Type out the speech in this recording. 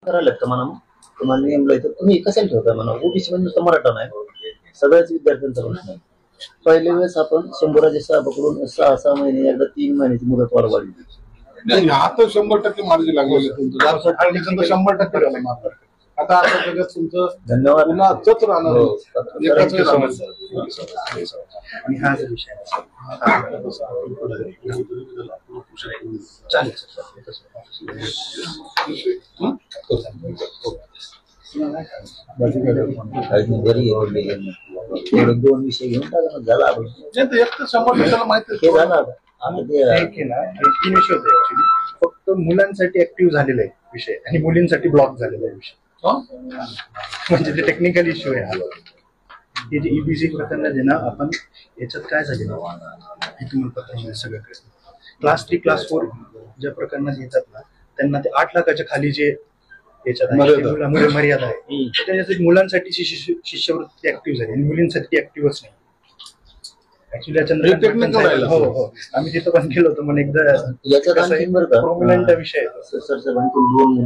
करायला का म्हणा तुम्हाला नेमलंय तर तुम्ही कशाला ठेवताय म्हणा ओबीसी मध्ये नुसतं मराठा नाही सगळ्याच विद्यार्थ्यांचा प्रश्न आहे. पहिल्या वेळेस आपण शंभराचे साहेब पकडून 6 महिने एकदा 3 महिन्याची मुदत वाढवली. नाही आता 100% मार्गी लागलेले तुमचं 100% आता आता जगात तुमचं धन्यवाद पुन्हा तोच राहणार एकाच समस्या. आणि हा जो विषय चालेल दोन विषय घेऊन झाला आपण एक तर 100% माहिती हे झालं आता. आम्ही ते तीन विषय होते ऍक्च्युली. फक्त मुलांसाठी ऍक्टिव्ह झालेला आहे विषय आणि मुलींसाठी ब्लॉक झालेला आहे विषय. म्हणजे ते टेक्निकल इश्यू आहे हा. हे जे ईबीसी प्रकरण आहे ना आपण याच्यात काय झालेलं हे तुम्हाला पता आहे सगळं. क्लास 3 क्लास 4 ज्या प्रकरणात येतात ना त्यांना ते 8 लाखाच्या खाली जे याच्यात मर्यादा आहे त्याच्यासाठी मुलांसाठी शिष्यवृत्ती ऍक्टिव्ह झाली आणि मुलींसाठी ऍक्टिव्हच नाही. ऍक्च्युली हो हो आम्ही तिथं पण गेलो होतो म्हणून एकदा याच्यात आणखी बरं का प्रोमिनंट विषय सर 2 मुद्दे